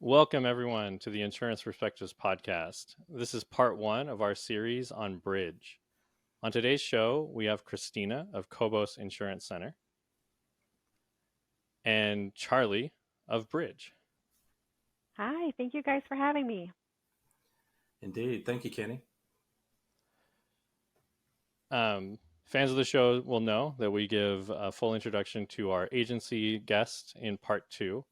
Welcome, everyone, to the Insurance Perspectives podcast. This is part one of our series on Bridge. On today's show, we have Christina of Cobos Insurance Center and Charlie of Bridge. Hi, thank you guys for having me. Indeed. Thank you, Kenny. Fans of the show will know that we give a full introduction to our agency guest in part two,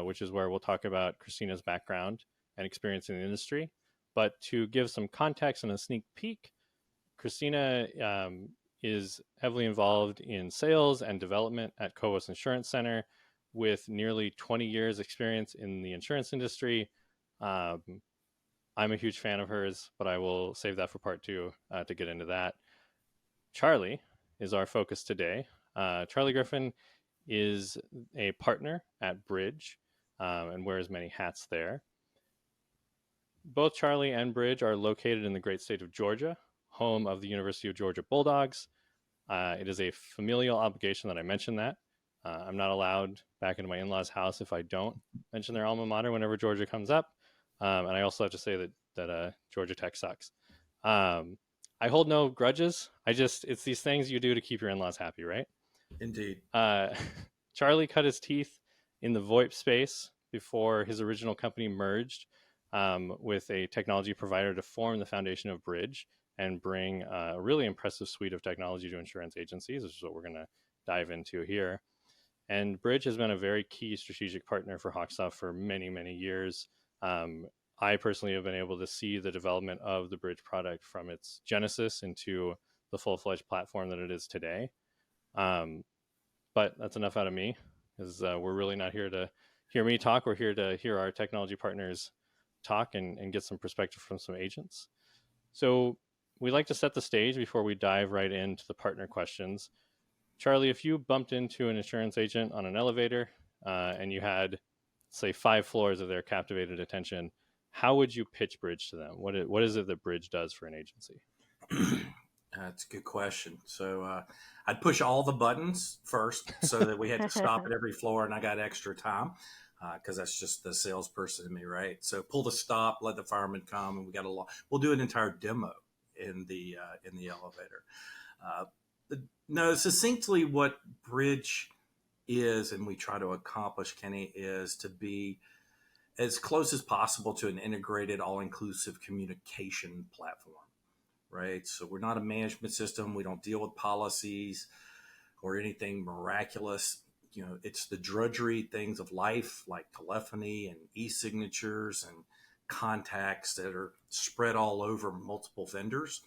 which is where we'll talk about Christina's background and experience in the industry. But to give some context and a sneak peek, Christina is heavily involved in sales and development at Cobos Insurance Center with nearly 20 years experience in the insurance industry. I'm a huge fan of hers, but I will save that for part two to get into that. Charlie is our focus today. Charlie Griffin is a partner at Bridge and wears many hats there. Both Charlie and Bridge are located in the great state of Georgia, home of the University of Georgia Bulldogs. It is a familial obligation that I mention that. I'm not allowed back into my in-laws' house if I don't mention their alma mater whenever Georgia comes up. And I also have to say that Georgia Tech sucks. I hold no grudges. It's these things you do to keep your in-laws happy, right? Indeed. Charlie cut his teeth in the VoIP space before his original company merged with a technology provider to form the foundation of Bridge and bring a really impressive suite of technology to insurance agencies, which is what we're going to dive into here. And Bridge has been a very key strategic partner for HawkSoft for many, many years. I personally have been able to see the development of the Bridge product from its genesis into the full-fledged platform that it is today. But that's enough out of me, because we're really not here to hear me talk. We're here to hear our technology partners talk and get some perspective from some agents. So we like to set the stage before we dive right into the partner questions. Charlie, if you bumped into an insurance agent on an elevator and you had, say, 5 floors of their captivated attention, how would you pitch Bridge to them? What is it that Bridge does for an agency? That's a good question. So I'd push all the buttons first so that we had to stop at every floor and I got extra time because that's just the salesperson in me, right? So pull the stop, let the fireman come, and we'll do an entire demo in the elevator. No, succinctly what Bridge is and we try to accomplish, Kenny, is to be as close as possible to an integrated, all-inclusive communication platform, right? So we're not a management system. We don't deal with policies or anything miraculous. You know, it's the drudgery things of life like telephony and e-signatures and contacts that are spread all over multiple vendors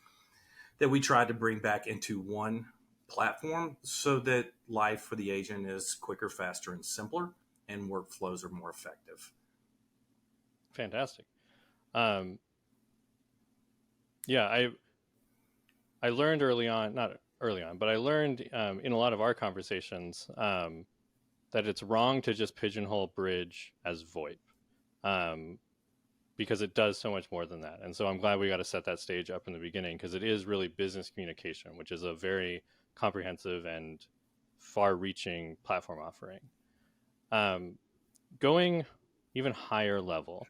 that we try to bring back into one platform so that life for the agent is quicker, faster, and simpler, and workflows are more effective. Fantastic. Yeah, I learned early on, not early on, but I learned in a lot of our conversations that it's wrong to just pigeonhole Bridge as VoIP because it does so much more than that. And so I'm glad we got to set that stage up in the beginning because it is really business communication, which is a very comprehensive and far-reaching platform offering. Going even higher level,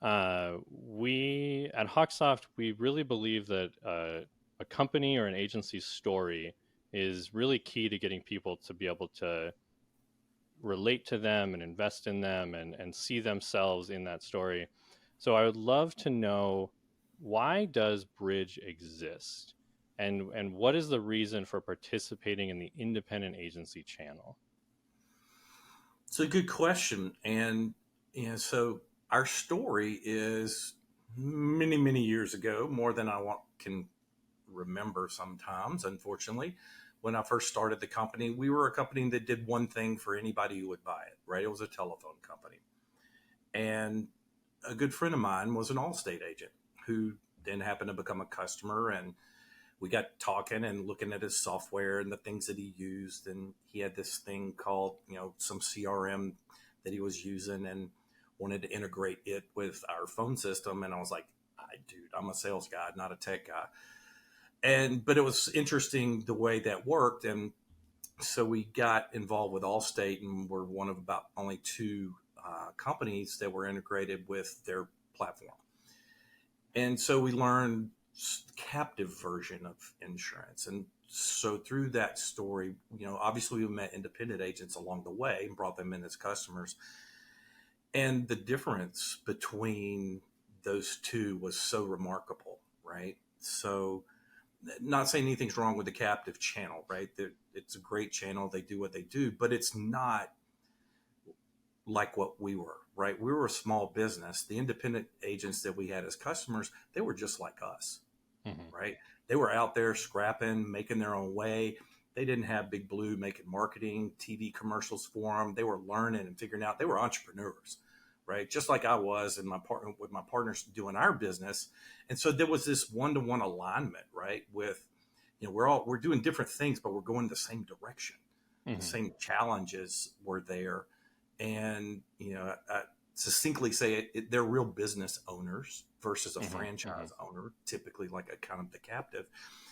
we at HawkSoft, we really believe that a company or an agency's story is really key to getting people to be able to relate to them and invest in them and see themselves in that story. So I would love to know, why does Bridge exist? And what is the reason for participating in the independent agency channel? It's a good question. And so our story is many, many years ago, more than can remember sometimes, unfortunately. When I first started the company, we were a company that did one thing for anybody who would buy it, right? It was a telephone company. And a good friend of mine was an Allstate agent who then happened to become a customer. And we got talking and looking at his software and the things that he used. And he had this thing called, some CRM that he was using and wanted to integrate it with our phone system. And I was like, dude, I'm a sales guy, not a tech guy. But it was interesting the way that worked. And so we got involved with Allstate, and we're one of about only 2 companies that were integrated with their platform. And so we learned captive version of insurance. And so through that story, obviously we met independent agents along the way and brought them in as customers. And the difference between those two was so remarkable, right? So not saying anything's wrong with the captive channel, right? It's a great channel. They do what they do, but it's not like what we were, right? We were a small business. The independent agents that we had as customers, they were just like us, right? They were out there scrapping, making their own way. They didn't have Big Blue making marketing, TV commercials for them. They were learning and figuring out. They were entrepreneurs, right? Just like I was, and with my partners doing our business. And so there was this one-to-one alignment, right? With, we're doing different things, but we're going the same direction. The same challenges were there. And, I succinctly say they're real business owners versus a franchise owner, typically like a kind of the captive.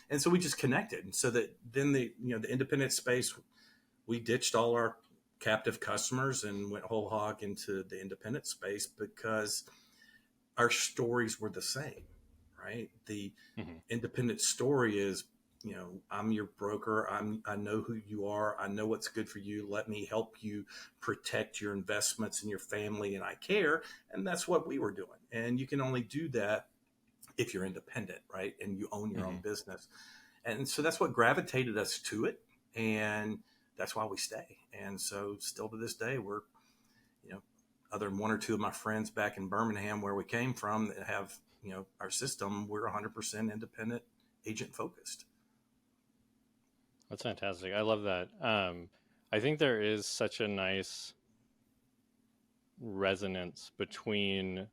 And so we just connected. And so that then the independent space, we ditched all our captive customers and went whole hog into the independent space because our stories were the same, right? The independent story is, I'm your broker. I know who you are. I know what's good for you. Let me help you protect your investments and your family, and I care. And that's what we were doing. And you can only do that if you're independent, right? And you own your own business. And so that's what gravitated us to it. And that's why we stay. And so still to this day, we're, other than one or two of my friends back in Birmingham, where we came from, that have, our system, we're 100% independent agent focused. That's fantastic. I love that. I think there is such a nice resonance between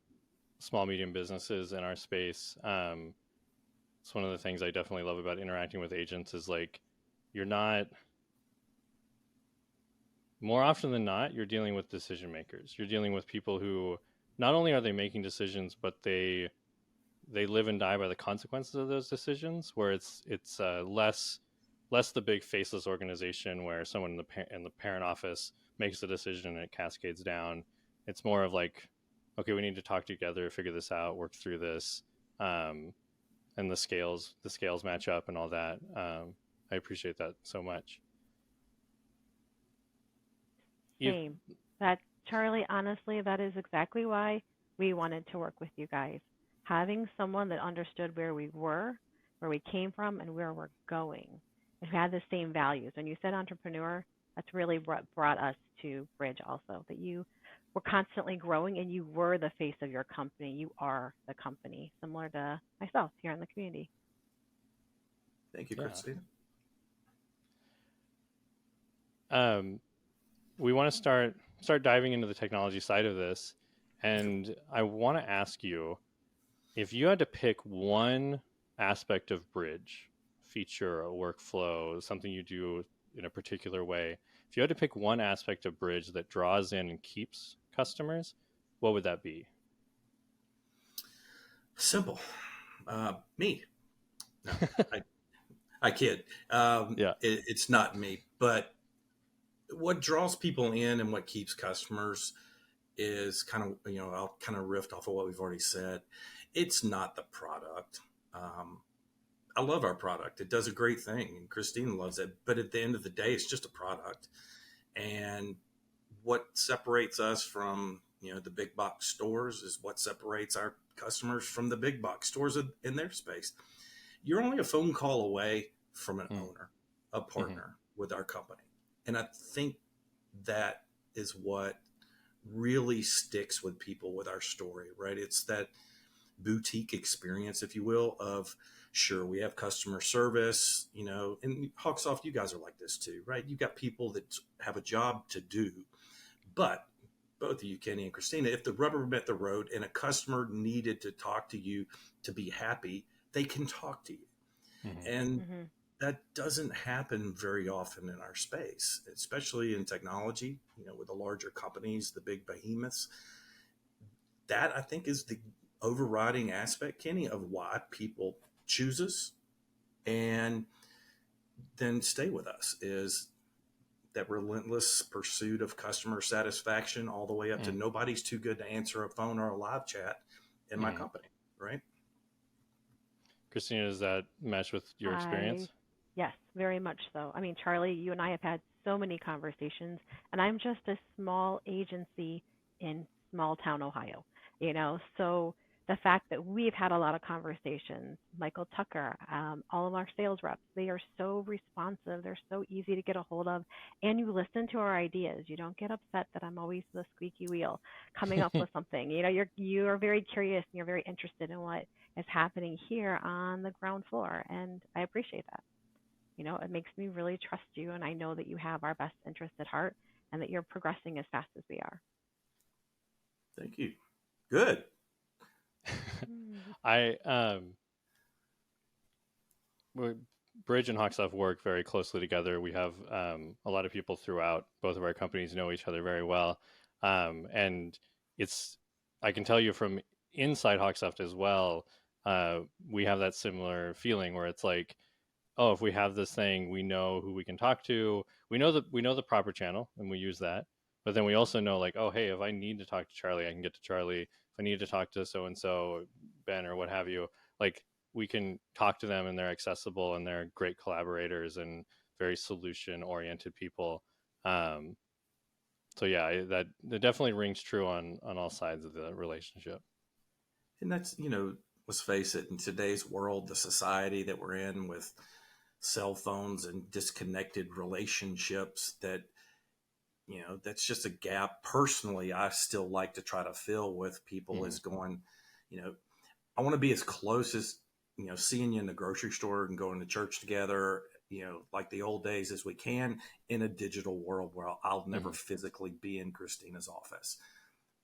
small, medium businesses in our space. It's one of the things I definitely love about interacting with agents is like, more often than not, you're dealing with decision makers. You're dealing with people who not only are they making decisions, but they live and die by the consequences of those decisions, where it's less the big faceless organization where someone in the parent office makes the decision and it cascades down. It's more of like, okay, we need to talk together, figure this out, work through this, and the scales match up and all that. I appreciate that so much. Same. Charlie, honestly, that is exactly why we wanted to work with you guys. Having someone that understood where we were, where we came from, and where we're going. And who had the same values. When you said entrepreneur, that's really what brought us to Bridge also, that you were constantly growing and you were the face of your company. You are the company, similar to myself here in the community. Thank you, Christina. We want to start diving into the technology side of this. And I want to ask you, if you had to pick one aspect of Bridge, feature, a workflow, something you do in a particular way, if you had to pick one aspect of Bridge that draws in and keeps customers, what would that be? Simple. Me. No, I kid. It's not me, but what draws people in and what keeps customers is kind of, I'll kind of riff off of what we've already said. It's not the product. I love our product. It does a great thing, and Christina loves it. But at the end of the day, it's just a product. And what separates us from, the big box stores is what separates our customers from the big box stores in their space. You're only a phone call away from an owner, a partner with our company. And I think that is what really sticks with people with our story, right? It's that boutique experience, if you will, of sure, we have customer service, and HawkSoft, you guys are like this too, right? You've got people that have a job to do, but both of you, Kenny and Christina, if the rubber met the road and a customer needed to talk to you to be happy, they can talk to you. And that doesn't happen very often in our space, especially in technology, with the larger companies, the big behemoths. That, I think, is the overriding aspect, Kenny, of why people choose us and then stay with us, is that relentless pursuit of customer satisfaction, all the way up to nobody's too good to answer a phone or a live chat in my company, right? Christina, does that match with your experience? Yes, very much so. I mean, Charlie, you and I have had so many conversations, and I'm just a small agency in small town Ohio, so the fact that we've had a lot of conversations, Michael Tucker, all of our sales reps, they are so responsive. They're so easy to get a hold of, and you listen to our ideas. You don't get upset that I'm always the squeaky wheel coming up with something. You're very curious and you're very interested in what is happening here on the ground floor, and I appreciate that. It makes me really trust you, and I know that you have our best interest at heart and that you're progressing as fast as we are. Thank you. Good. Bridge and HawkSoft work very closely together. We have a lot of people throughout both of our companies know each other very well. And I can tell you from inside HawkSoft as well, we have that similar feeling where it's like, oh, if we have this thing, we know who we can talk to. We know the proper channel and we use that. But then we also know like, oh, hey, if I need to talk to Charlie, I can get to Charlie. If I need to talk to so-and-so, Ben, or what have you, like we can talk to them and they're accessible and they're great collaborators and very solution oriented people. So yeah, that definitely rings true on all sides of the relationship. And that's, let's face it, in today's world, the society that we're in with cell phones and disconnected relationships, that's just a gap. Personally, I still like to try to fill with people is going, I want to be as close as, seeing you in the grocery store and going to church together, like the old days as we can, in a digital world where I'll never physically be in Christina's office.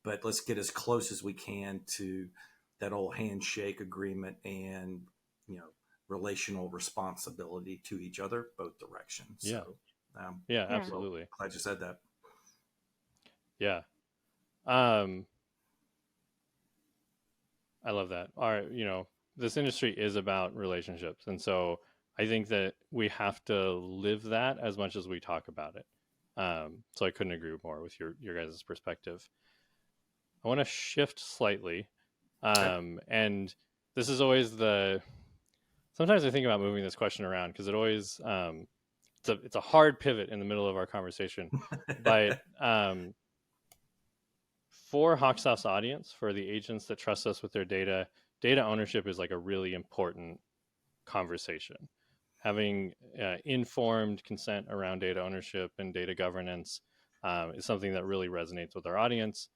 But let's get as close as we can to that old handshake agreement and, relational responsibility to each other, both directions. Yeah. So, yeah, absolutely. Glad you said that. Yeah. I love that. This industry is about relationships. And so I think that we have to live that as much as we talk about it. So I couldn't agree more with your guys' perspective. I want to shift slightly. And this is always sometimes I think about moving this question around because it always, it's a hard pivot in the middle of our conversation, but, for HawkSoft's audience, for the agents that trust us with their data ownership is like a really important conversation. Having informed consent around data ownership and data governance is something that really resonates with our audience.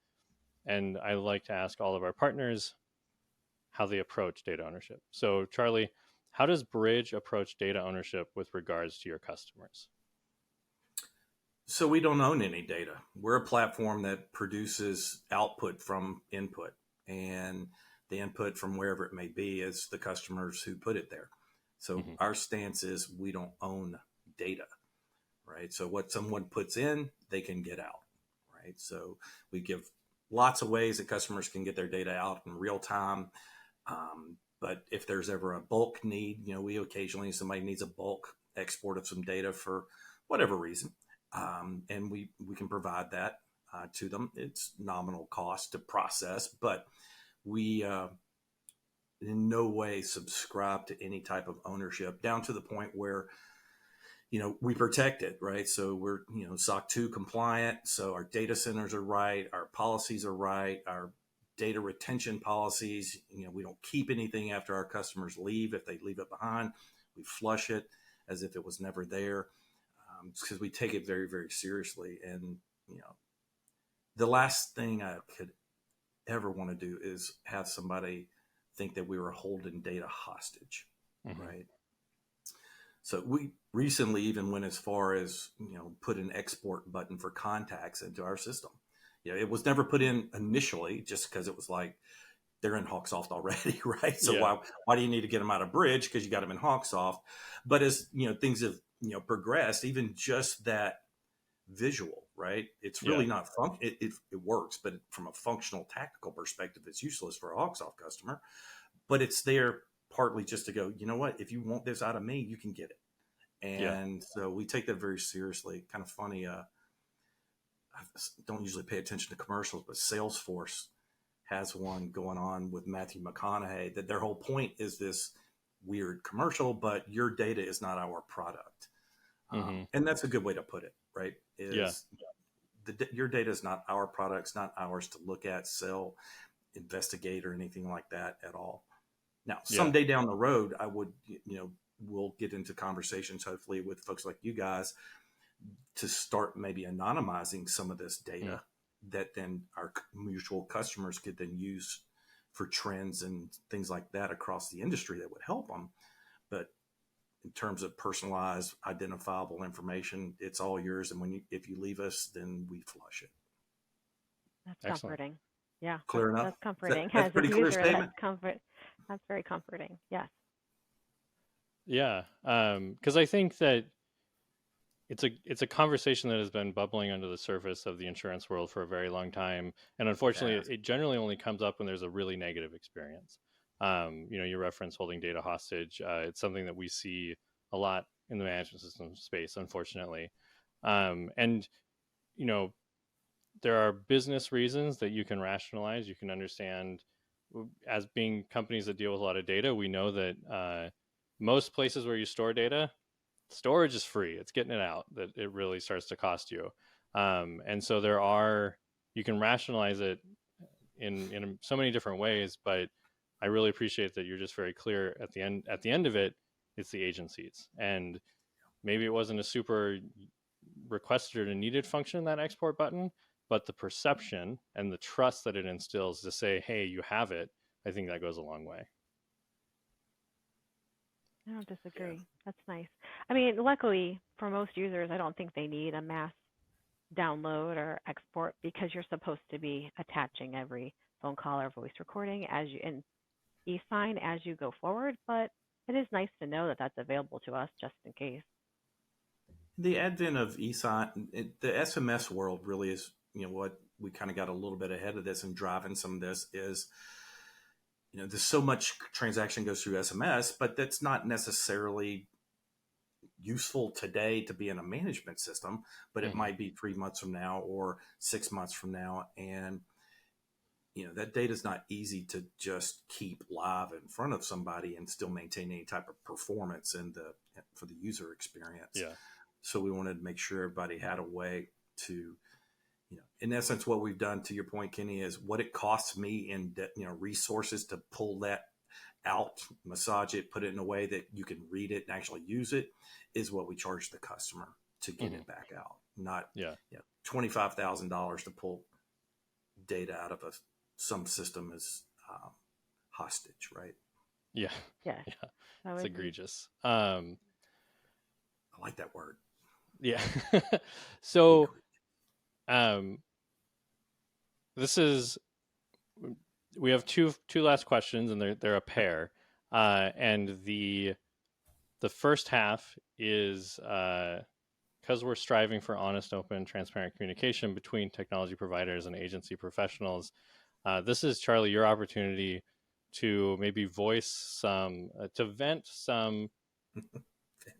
And I like to ask all of our partners how they approach data ownership. So Charlie, how does Bridge approach data ownership with regards to your customers? So we don't own any data. We're a platform that produces output from input, and the input from wherever it may be is the customers who put it there. So our stance is we don't own data, right? So what someone puts in, they can get out, right? So we give lots of ways that customers can get their data out in real time. But if there's ever a bulk need, we occasionally, somebody needs a bulk export of some data for whatever reason. And we can provide that to them. It's nominal cost to process, but we in no way subscribe to any type of ownership, down to the point where, we protect it, right? So we're, SOC 2 compliant. So our data centers are right. Our policies are right. Our data retention policies, we don't keep anything after our customers leave. If they leave it behind, we flush it as if it was never there. Because we take it very, very seriously. And, the last thing I could ever want to do is have somebody think that we were holding data hostage, right? So we recently even went as far as, put an export button for contacts into our system. It was never put in initially just because it was like, they're in HawkSoft already, right? So why do you need to get them out of Bridge? Because you got them in HawkSoft. But as, things have, progressed, even just that visual, right? It's really not it works, but from a functional tactical perspective, it's useless for a HawkSoft customer. But it's there partly just to go, you know what? If you want this out of me, you can get it. Yeah. And so we take that very seriously. Kind of funny. I don't usually pay attention to commercials, but Salesforce has one going on with Matthew McConaughey that their whole point is this weird commercial, but your data is not our product. And that's a good way to put it, right? Yeah. Is your data is not our products, not ours to look at, sell, investigate, or anything like that at all. Now, someday down the road, I would, we'll get into conversations, hopefully, with folks like you guys to start maybe anonymizing some of this data that then our mutual customers could then use for trends and things like that across the industry that would help them. But in terms of personalized, identifiable information, it's all yours. And if you leave us, then we flush it. That's Excellent. comforting. Yeah. Clear enough? That's comforting. That's As a pretty clear user, statement. That's very comforting. Yes. Yeah. Because I think that it's a conversation that has been bubbling under the surface of the insurance world for a very long time, and unfortunately, it generally only comes up when there's a really negative experience. You reference holding data hostage. It's something that we see a lot in the management system space, unfortunately. And there are business reasons that you can rationalize. You can understand, as being companies that deal with a lot of data, we know that most places where you store data, storage is free. It's getting it out that it really starts to cost you. And so you can rationalize it in so many different ways, but I really appreciate that you're just very clear at the end of it, it's the agencies. And maybe it wasn't a super requested or needed function, that export button, but the perception and the trust that it instills to say, hey, you have it, I think that goes a long way. I don't disagree. Yeah. That's nice. I mean, luckily for most users, I don't think they need a mass download or export because you're supposed to be attaching every phone call or voice recording in e-sign as you go forward. But it is nice to know that that's available to us just in case. The advent of e-sign, the SMS world really is, what we kind of got a little bit ahead of this and driving some of this is, there's so much transaction goes through SMS, but that's not necessarily useful today to be in a management system, but it might be 3 months from now or 6 months from now. And, that data is not easy to just keep live in front of somebody and still maintain any type of performance for the user experience. Yeah. So we wanted to make sure everybody had a way to, in essence, what we've done, to your point, Kenny, is what it costs me in resources to pull that out, massage it, put it in a way that you can read it and actually use it, is what we charge the customer to get it back out. Not $25,000 to pull data out of some system is hostage, right? Yeah. It's egregious. I like that word. Yeah. So, we have two last questions, and they're a pair. And the first half is because we're striving for honest, open, transparent communication between technology providers and agency professionals. This is, Charlie, your opportunity to maybe to vent some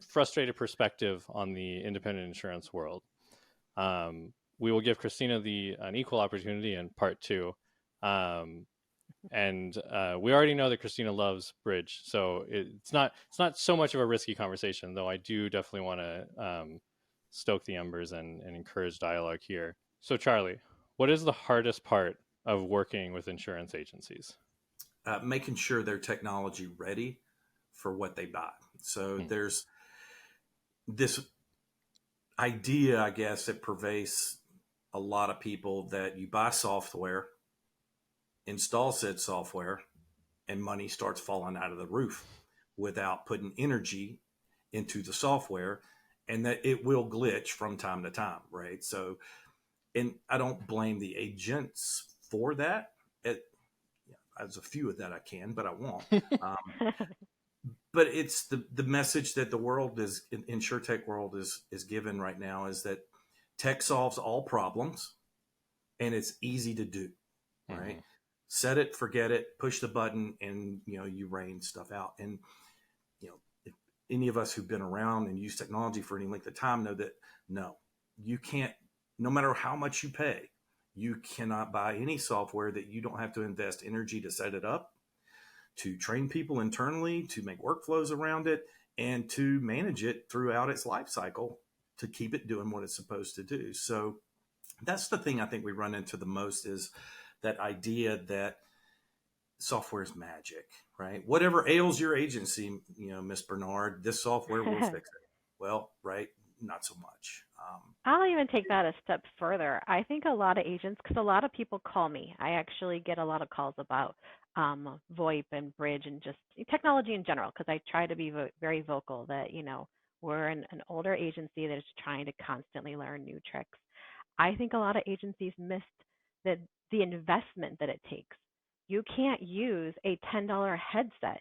frustrated perspective on the independent insurance world. We will give Christina an equal opportunity in part 2. And we already know that Christina loves Bridge, so it's not so much of a risky conversation, though I do definitely want to stoke the embers and encourage dialogue here. So, Charlie, what is the hardest part of working with insurance agencies? Making sure they're technology ready for what they buy. So there's this idea, I guess, that pervades a lot of people that you buy software, install said software, and money starts falling out of the roof without putting energy into the software, and that it will glitch from time to time, right? So, and I don't blame the agents for that. There's a few of that I can, but I won't. But it's the message that the world is, InsurTech world is given right now, is that tech solves all problems and it's easy to do, right? Set it, forget it, push the button, and you rain stuff out. And any of us who've been around and used technology for any length of time know that no, you can't, no matter how much you pay, you cannot buy any software that you don't have to invest energy to set it up, to train people internally, to make workflows around it, and to manage it throughout its life cycle to keep it doing what it's supposed to do. So that's the thing I think we run into the most, is that idea that software is magic, right? Whatever ails your agency, Miss Bernard, this software will fix it. Well, right, not so much. I'll even take that a step further. I think a lot of agents, because a lot of people call me, I actually get a lot of calls about VoIP and Bridge and just technology in general, because I try to be very vocal that, we're an older agency that is trying to constantly learn new tricks. I think a lot of agencies missed the investment that it takes. You can't use a $10 headset.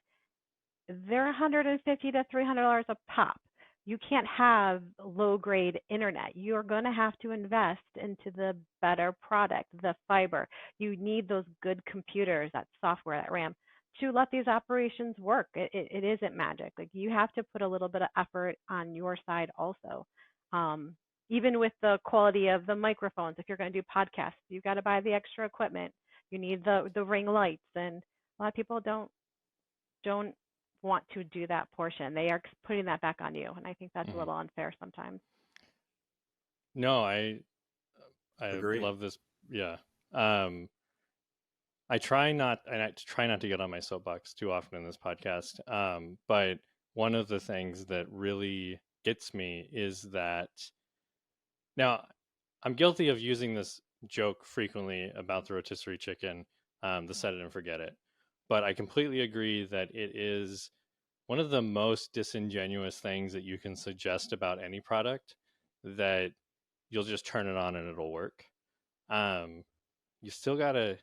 They're $150 to $300 a pop. You can't have low-grade internet. You're going to have to invest into the better product, the fiber. You need those good computers, that software, that RAM, to let these operations work. It isn't magic. Like, you have to put a little bit of effort on your side also. Even with the quality of the microphones, if you're going to do podcasts, you've got to buy the extra equipment. You need the ring lights, and a lot of people don't want to do that portion. They are putting that back on you, and I think that's a little unfair sometimes. No, I Agree. love this. Yeah. I try not to get on my soapbox too often in this podcast. But one of the things that really gets me is that now I'm guilty of using this joke frequently about the rotisserie chicken, the set it and forget it. But I completely agree that it is one of the most disingenuous things that you can suggest about any product, that you'll just turn it on and it'll work. You still gotta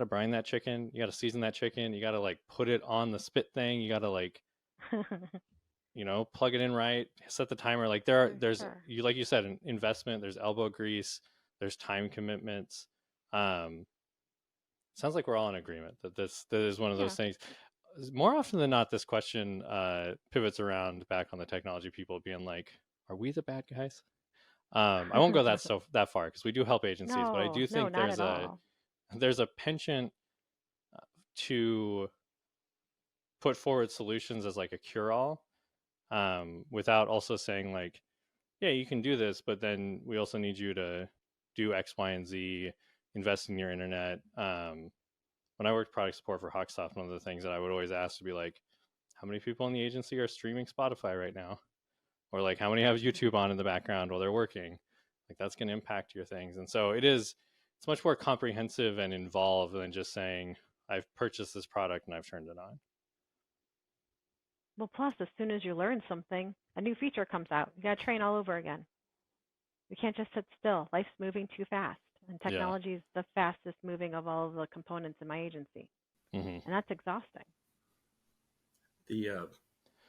brine that chicken. You gotta season that chicken. You gotta put it on the spit thing. You gotta plug it in right, set the timer. There's Sure. you said, an investment. There's elbow grease. There's time commitments. Sounds like we're all in agreement that that is one of those things. More often than not, this question pivots around back on the technology people being like, "Are we the bad guys?" I won't go that far, because we do help agencies, but I do think not at all. there's a penchant to put forward solutions as a cure-all, without also saying yeah, you can do this, but then we also need you to do X, Y, and Z, invest in your internet. When I worked product support for HawkSoft, one of the things that I would always ask to be how many people in the agency are streaming Spotify right now? Or how many have YouTube on in the background while they're working? That's going to impact your things. And so it's much more comprehensive and involved than just saying, I've purchased this product and I've turned it on. Well, plus, as soon as you learn something, a new feature comes out. You got to train all over again. You can't just sit still. Life's moving too fast. And technology is the fastest moving of all of the components in my agency. And that's exhausting. The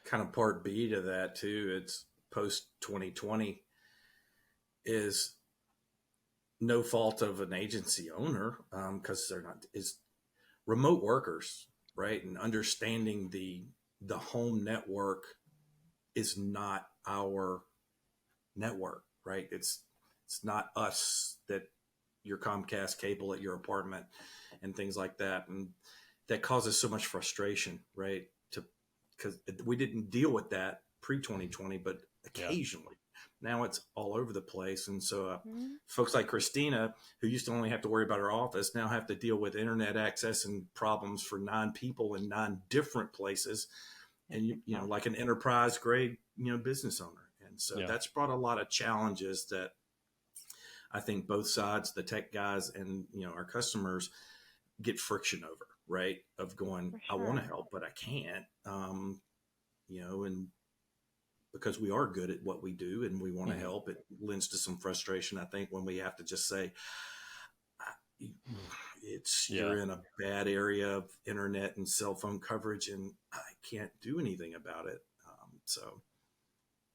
kind of part B to that too, it's post 2020, is no fault of an agency owner, because they're not, is remote workers, right? And understanding the home network is not our network, right? It's not us, that your Comcast cable at your apartment and things like that. And that causes so much frustration, right? Because we didn't deal with that pre-2020, but occasionally. Now it's all over the place. And so folks like Christina, who used to only have to worry about her office, now have to deal with internet access and problems for 9 people in 9 different places. And, like an enterprise grade, business owner. And so that's brought a lot of challenges that I think both sides, the tech guys and, our customers, get friction over, right? Of going, I want to help, but I can't, and because we are good at what we do and we want to help, it lends to some frustration, I think, when we have to just say, you're in a bad area of internet and cell phone coverage and I can't do anything about it.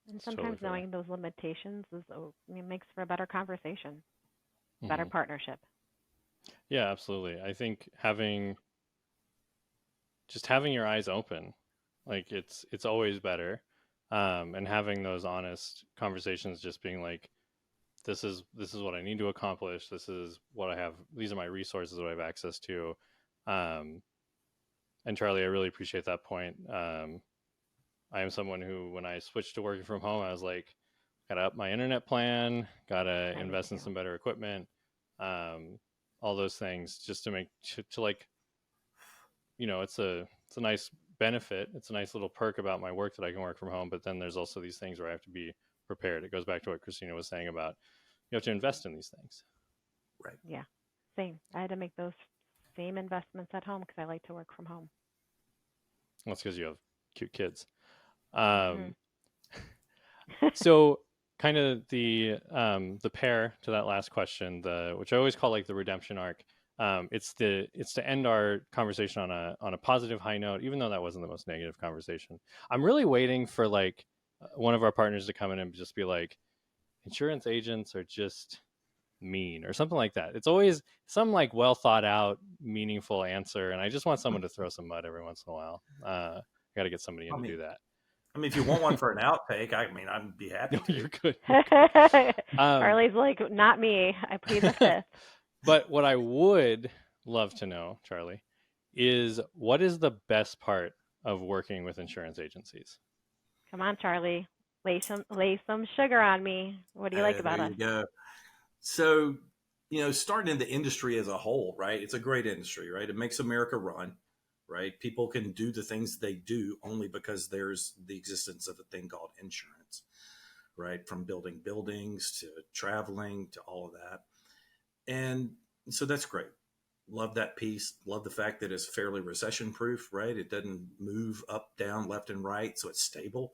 And sometimes knowing those limitations makes for a better conversation, better partnership. Yeah, absolutely. I think having your eyes open Like it's always better. And having those honest conversations, just being like, this is what I need to accomplish. This is what I have. These are my resources that I have access to. Um, and Charlie, I really appreciate that point. I am someone who, when I switched to working from home, I was like, gotta up my internet plan, gotta I did invest in too. some better equipment, um, all those things, just to make to like, it's a nice benefit. It's a nice little perk about my work that I can work from home. But then there's also these things where I have to be prepared. It goes back to what Christina was saying about you have to invest in these things. Right. Yeah, same. I had to make those same investments at home because I like to work from home. That's because you have cute kids. Hmm. Um, so kind of the pair to that last question, the which I always call like the redemption arc. It's to end our conversation on a positive high note, even though that wasn't the most negative conversation. I'm really waiting for like one of our partners to come in and just be like, insurance agents are just mean or something like that. It's always some like well thought out, meaningful answer, and I just want someone to throw some mud every once in a while. I got to get somebody in I to mean, do that. if you want one for an outtake, I mean, I'd be No, happy to. you're good. You're good. Charlie's like, not me. I plead the fifth. But what I would love to know, Charlie, is what is the best part of working with insurance agencies? Come on, Charlie. Lay some sugar on me. What do you like There about us? you go. So, starting in the industry as a whole, right? It's a great industry, right? It makes America run, right? People can do the things they do only because there's the existence of a thing called insurance, right? From building buildings to traveling to all of that. And so that's great. Love that piece. Love the fact that it's fairly recession proof, right? It doesn't move up, down, left, and right. So it's stable.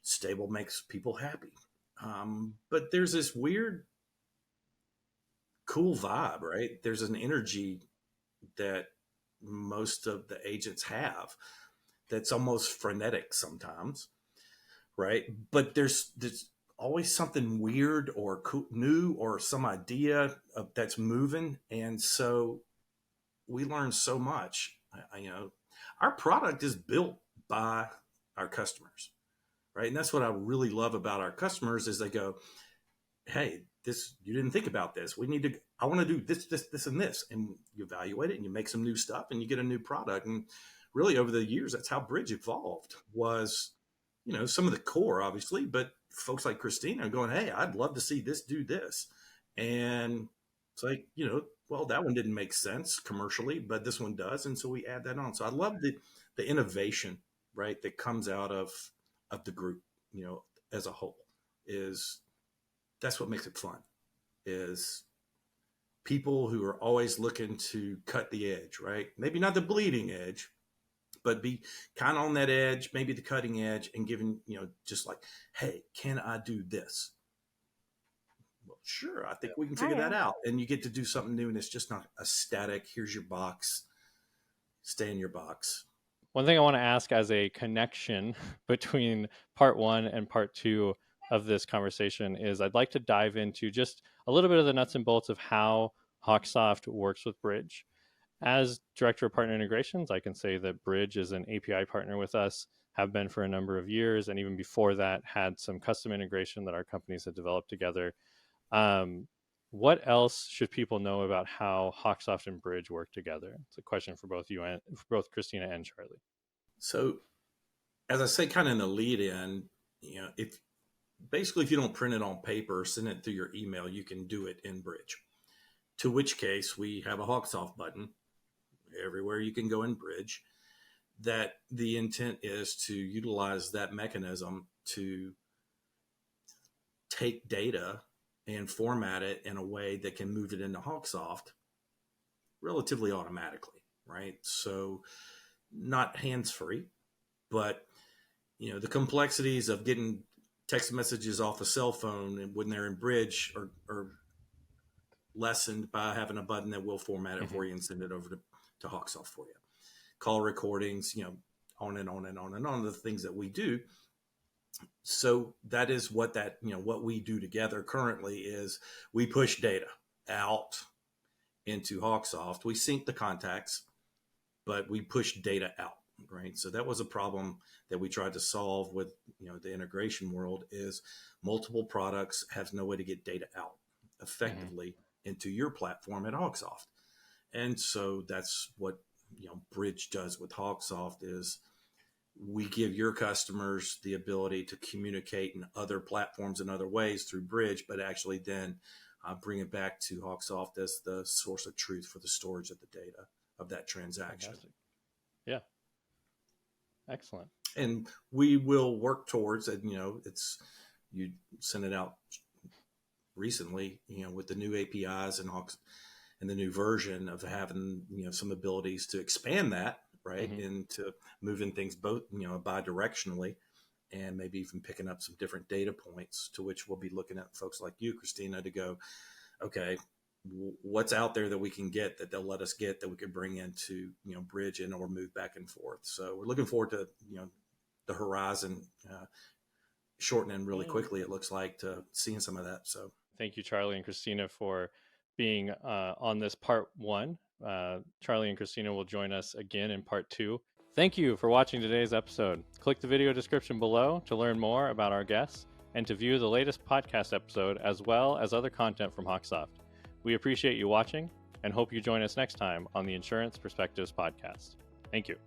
Stable makes people happy. But there's this weird, cool vibe, right? There's an energy that most of the agents have that's almost frenetic sometimes, right? But there's always something weird or cool, new or some idea that's moving, and so we learn so much. Our product is built by our customers, right? And that's what I really love about our customers is they go, hey, this you didn't think about this. I want to do this, and this, and you evaluate it, and you make some new stuff, and you get a new product. And really, over the years, that's how Bridge evolved. Was some of the core, obviously, but folks like Christina going, hey, I'd love to see this do this, and it's like well, that one didn't make sense commercially, but this one does, and so we add that on. So I love the innovation, right, that comes out of the group, as a whole is that's what makes it fun is people who are always looking to cut the edge, right? Maybe not the bleeding edge, but be kind of on that edge, maybe the cutting edge, and giving, just like, hey, can I do this? Well, sure, I think we can Oh, figure that yeah. out. And you get to do something new, and it's just not a static, here's your box, stay in your box. One thing I want to ask as a connection between part one and part two of this conversation is I'd like to dive into just a little bit of the nuts and bolts of how HawkSoft works with Bridge. As Director of Partner Integrations, I can say that Bridge is an API partner with us, have been for a number of years, and even before that had some custom integration that our companies had developed together. Um, what else should people know about how HawkSoft and Bridge work together? It's a question for both you and for both Christina and Charlie. So, as I say, kind of in the lead in, if you don't print it on paper, send it through your email, you can do it in Bridge. To which case, we have a HawkSoft button everywhere you can go in Bridge. That the intent is to utilize that mechanism to take data and format it in a way that can move it into HawkSoft relatively automatically, right? So, not hands free, but the complexities of getting text messages off a cell phone and when they're in Bridge are lessened by having a button that will format it for you and send it over to HawkSoft for you. Call recordings, on and on and on and on, the things that we do. So that is what what we do together currently is we push data out into HawkSoft. We sync the contacts, but we push data out. right? So that was a problem that we tried to solve with, the integration world, is multiple products have no way to get data out effectively into your platform at HawkSoft. And so that's what, Bridge does with HawkSoft, is we give your customers the ability to communicate in other platforms in other ways through Bridge, but actually then bring it back to HawkSoft as the source of truth for the storage of the data of that transaction. Fantastic. Yeah. Excellent. And we will work towards it. You sent it out recently, with the new APIs and the new version of having, some abilities to expand that, right, into moving things both, bi-directionally, and maybe even picking up some different data points, to which we'll be looking at folks like you, Christina, to go, okay, what's out there that we can get, that they'll let us get, that we could bring into, Bridge and or move back and forth. So we're looking forward to, the horizon shortening really quickly, it looks like, to seeing some of that. So thank you, Charlie and Christina, for being on this part 1. Charlie and Christina will join us again in part 2. Thank you for watching today's episode. Click the video description below to learn more about our guests and to view the latest podcast episode, as well as other content from HawkSoft. We appreciate you watching and hope you join us next time on the Insurance Perspectives podcast. Thank you.